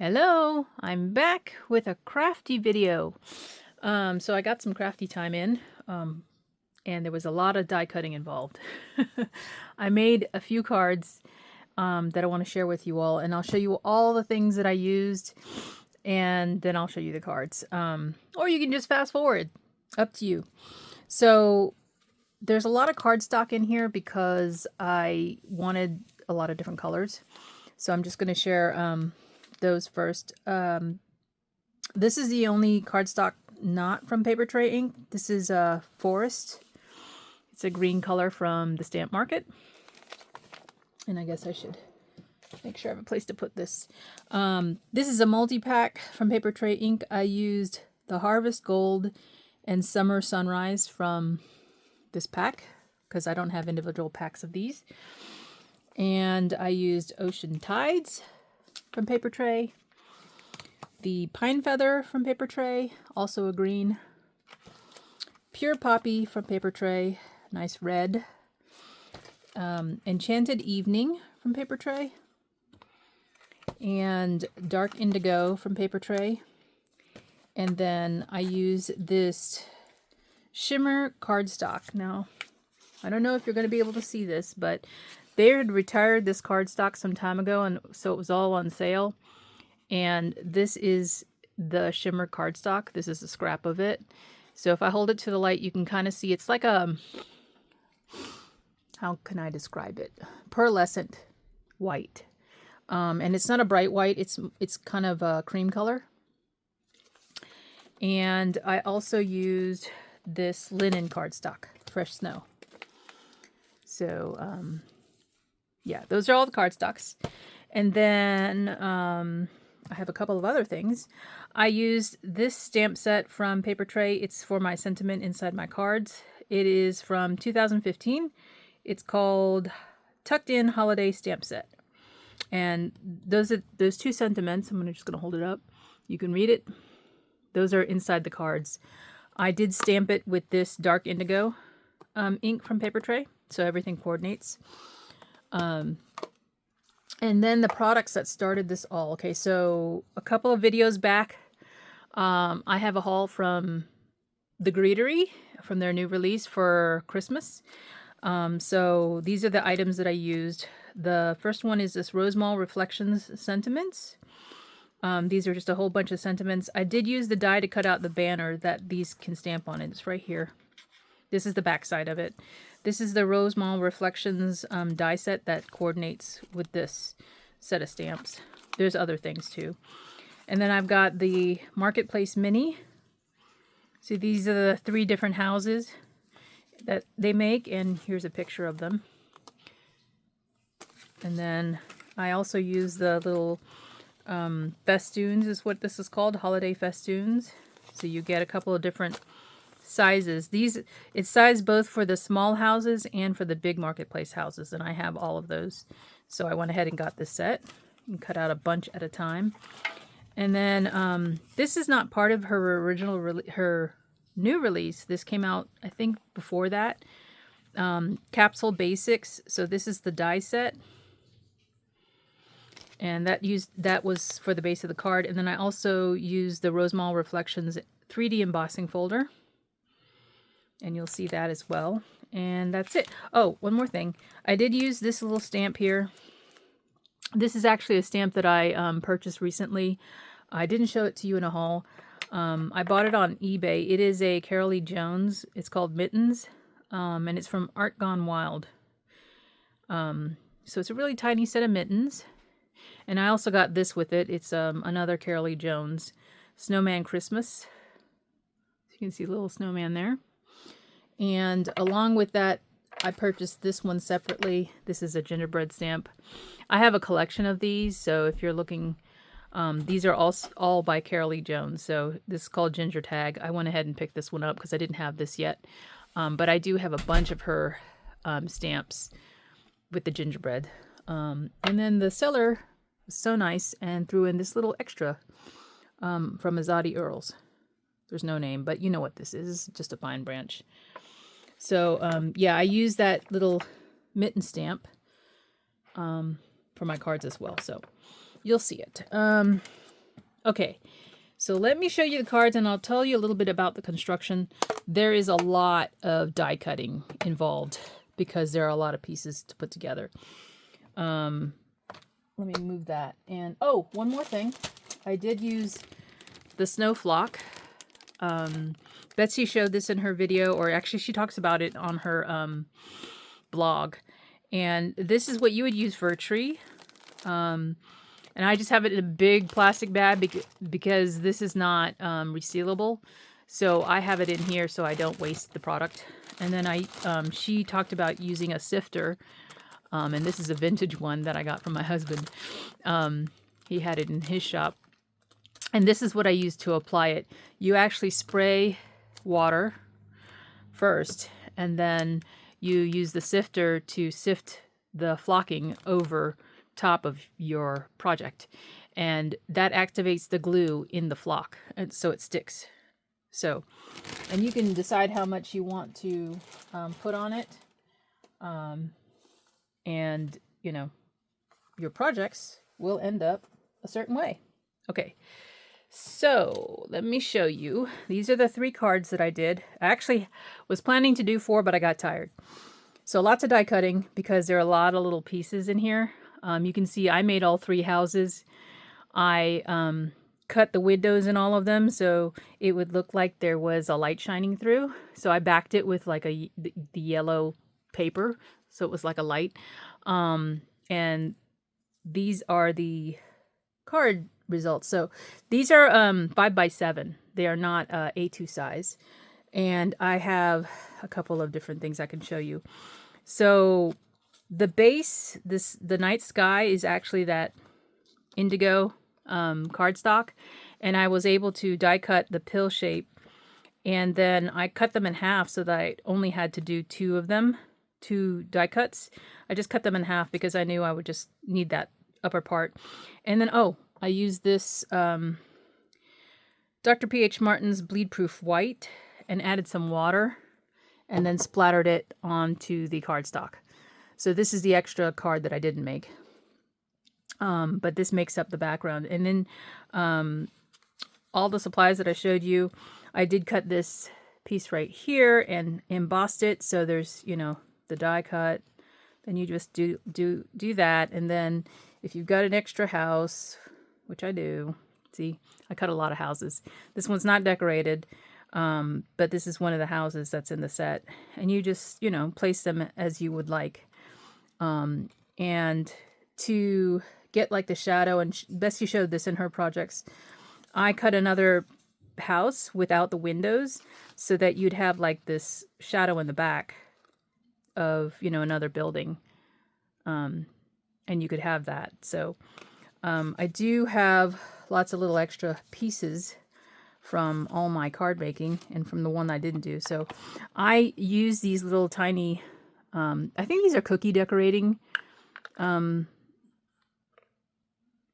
Hello, I'm back with a crafty video. So I got some crafty time in, and there was a lot of die cutting involved. I made a few cards that I want to share with you all, and I'll show you all the things that I used, and then I'll show you the cards. Or you can just fast forward, up to you. So there's a lot of cardstock in here because I wanted a lot of different colors. So I'm just going to share those first. This is the only cardstock not from Paper Tray ink. This is Forest. It's a green color from the Stamp Market. And I guess I should make sure I have a place to put this. This is a multi-pack from Paper Tray ink. I used the Harvest Gold and Summer Sunrise from this pack because I don't have individual packs of these. And I used Ocean Tides from Paper Tray. The Pine Feather from Paper Tray, also a green. Pure Poppy from Paper Tray, nice red. Enchanted Evening from Paper Tray. And Dark Indigo from Paper Tray. And then I use this shimmer cardstock. Now, I don't know if you're going to be able to see this, but they had retired this cardstock some time ago, and so it was all on sale. And this is the shimmer cardstock. This is a scrap of it. So if I hold it to the light, you can kind of see it's like a, how can I describe it? Pearlescent white. And it's not a bright white. It's kind of a cream color. And I also used this linen cardstock, Fresh Snow. So, yeah, those are all the cardstocks. And then I have a couple of other things. I used this stamp set from Paper Tray. It's for my sentiment inside my cards. It is from 2015. It's called Tucked In Holiday Stamp Set. And those two sentiments, I'm just going to hold it up. You can read it. Those are inside the cards. I did stamp it with this dark indigo ink from Paper Tray, so everything coordinates. And then the products that started this all. Okay, so a couple of videos back, I have a haul from The Greetery from their new release for Christmas. So these are the items that I used. The first one is this Rosemall Reflections Sentiments. These are just a whole bunch of sentiments. I did use the die to cut out the banner that these can stamp on it. It's right here. This is the back side of it. This is the Rosemall Reflections die set that coordinates with this set of stamps. There's other things too. And then I've got the Marketplace Mini. See, these are the 3 different houses that they make, and here's a picture of them. And then I also use the little festoons is what this is called, holiday festoons. So you get a couple of different sizes. It's sized both for the small houses and for the big Marketplace houses, and I have all of those. So I went ahead and got this set and cut out a bunch at a time. And then this is not part of her her new release. This came out, I think, before that. Capsule Basics. So this is the die set. And that was for the base of the card. And then I also used the Rosemall Reflections 3D embossing folder. And you'll see that as well. And that's it. Oh, one more thing. I did use this little stamp here. This is actually a stamp that I purchased recently. I didn't show it to you in a haul. I bought it on eBay. It is a Carol Lee Jones. It's called Mittens. And it's from Art Gone Wild. So it's a really tiny set of mittens. And I also got this with it. It's another Carol Lee Jones Snowman Christmas. You can see a little snowman there. And along with that, I purchased this one separately. This is a gingerbread stamp. I have a collection of these, so if you're looking, these are all by Carol Lee Jones. So this is called Ginger Tag. I went ahead and picked this one up because I didn't have this yet. But I do have a bunch of her stamps with the gingerbread. And then the seller was so nice and threw in this little extra from Azadi Earls. There's no name, but you know what this is. It's just a pine branch. So, yeah, I use that little mitten stamp for my cards as well. So you'll see it. Okay, so let me show you the cards and I'll tell you a little bit about the construction. There is a lot of die cutting involved because there are a lot of pieces to put together. Let me move that. And oh, one more thing. I did use the snow flock. Betsy showed this in her video, or actually she talks about it on her blog. And this is what you would use for a tree. And I just have it in a big plastic bag because this is not resealable. So I have it in here so I don't waste the product. And then she talked about using a sifter. And this is a vintage one that I got from my husband. He had it in his shop. And this is what I use to apply it. You actually spray water first, and then you use the sifter to sift the flocking over top of your project. And that activates the glue in the flock, and so it sticks. So, and you can decide how much you want to put on it. And, you know, your projects will end up a certain way. Okay, so let me show you. These are the 3 cards that I did. I actually was planning to do 4, but I got tired. So lots of die cutting because there are a lot of little pieces in here. You can see I made all 3 houses. I cut the windows in all of them so it would look like there was a light shining through. So I backed it with like the yellow paper, so it was like a light. And these are the card results. So these are 5x7. They are not A2 size. And I have a couple of different things I can show you. So the base, the night sky is actually that indigo cardstock, and I was able to die cut the pill shape, and then I cut them in half so that I only had to do 2 of them, 2 die cuts. I just cut them in half because I knew I would just need that upper part. And then I used this Dr. P.H. Martin's Bleed Proof White and added some water and then splattered it onto the cardstock. So this is the extra card that I didn't make. But this makes up the background. And then all the supplies that I showed you, I did cut this piece right here and embossed it. So there's, you know, the die cut. Then you just do that. And then if you've got an extra house, which I do, see, I cut a lot of houses. This one's not decorated, but this is one of the houses that's in the set. And you just, you know, place them as you would like. And to get like the shadow, and Bessie showed this in her projects, I cut another house without the windows so that you'd have like this shadow in the back of, you know, another building. And you could have that. So I do have lots of little extra pieces from all my card making and from the one I didn't do. So I use these little tiny, I think these are cookie decorating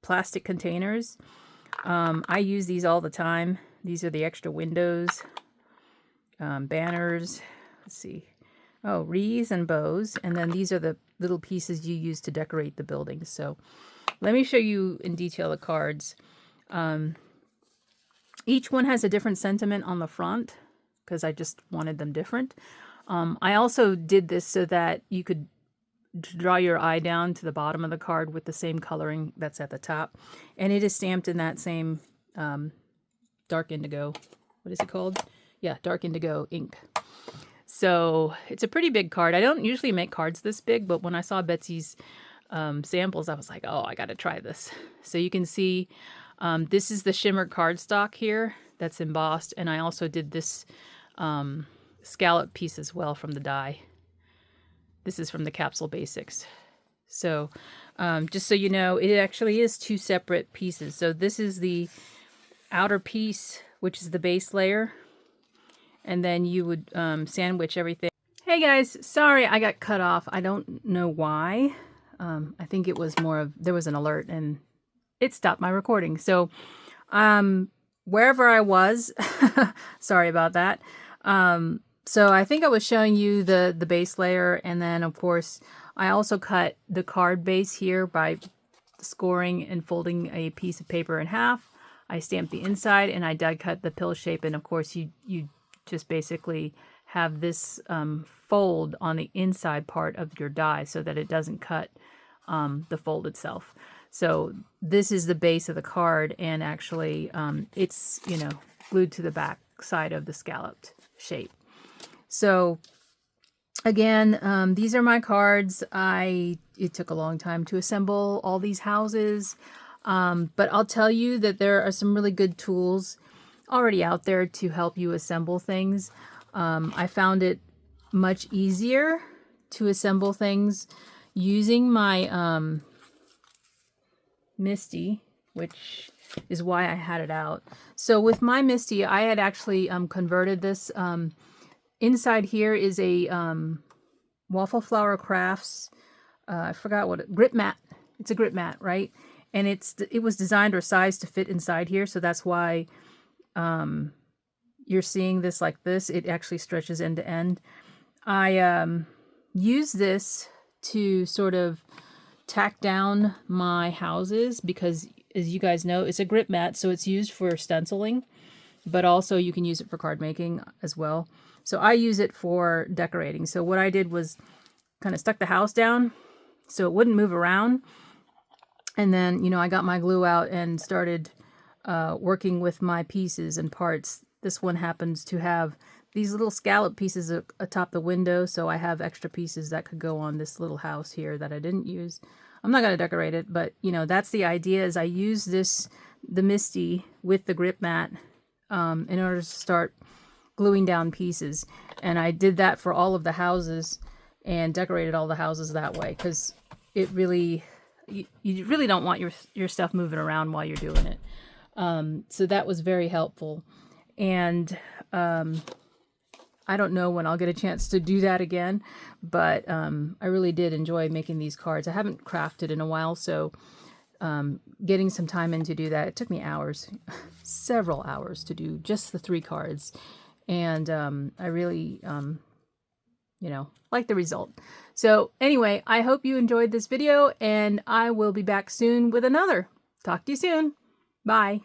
plastic containers. I use these all the time. These are the extra windows, banners. Let's see. Oh, wreaths and bows. And then these are the little pieces you use to decorate the buildings. So let me show you in detail the cards. Each one has a different sentiment on the front because I just wanted them different. I also did this so that you could draw your eye down to the bottom of the card with the same coloring that's at the top. And it is stamped in that same dark indigo. What is it called? Yeah, dark indigo ink. So it's a pretty big card. I don't usually make cards this big, but when I saw Betsy's samples, I was like, oh, I got to try this. So you can see this is the shimmer cardstock here that's embossed. And I also did this scallop piece as well from the die. This is from the Capsule Basics. So just so you know, it actually is 2 separate pieces. So this is the outer piece, which is the base layer. And then you would sandwich everything. Hey guys, sorry I got cut off. I don't know why. I think it was more of, there was an alert and it stopped my recording. So wherever I was, sorry about that. So I think I was showing you the base layer, and then of course I also cut the card base here by scoring and folding a piece of paper in half. I stamped the inside and I die cut the pill shape. And of course you just basically have this fold on the inside part of your die so that it doesn't cut the fold itself. So this is the base of the card, and actually it's, you know, glued to the back side of the scalloped shape. So again, these are my cards. It took a long time to assemble all these houses, but I'll tell you that there are some really good tools already out there to help you assemble things. I found it much easier to assemble things using my MISTI, which is why I had it out. So with my MISTI, I had actually converted this. Inside here is a Waffle Flower Crafts, I forgot what, grip mat. It's a grip mat, right? And it was designed or sized to fit inside here, so that's why you're seeing this like this. It actually stretches end to end. I use this to sort of tack down my houses because, as you guys know, it's a grip mat, so it's used for stenciling, but also you can use it for card making as well. So I use it for decorating. So what I did was kind of stuck the house down so it wouldn't move around. And then, you know, I got my glue out and started working with my pieces and parts. This one happens to have these little scallop pieces atop the window, so I have extra pieces that could go on this little house here that I didn't use. I'm not going to decorate it, but, you know, that's the idea, is I use the MISTI with the grip mat in order to start gluing down pieces. And I did that for all of the houses and decorated all the houses that way, because it really, you really don't want your stuff moving around while you're doing it. So that was very helpful. And I don't know when I'll get a chance to do that again, but I really did enjoy making these cards. I haven't crafted in a while, so getting some time in to do that, it took me hours, several hours to do just the 3 cards. And I really, you know, like the result. So anyway, I hope you enjoyed this video, and I will be back soon with another. Talk to you soon. Bye.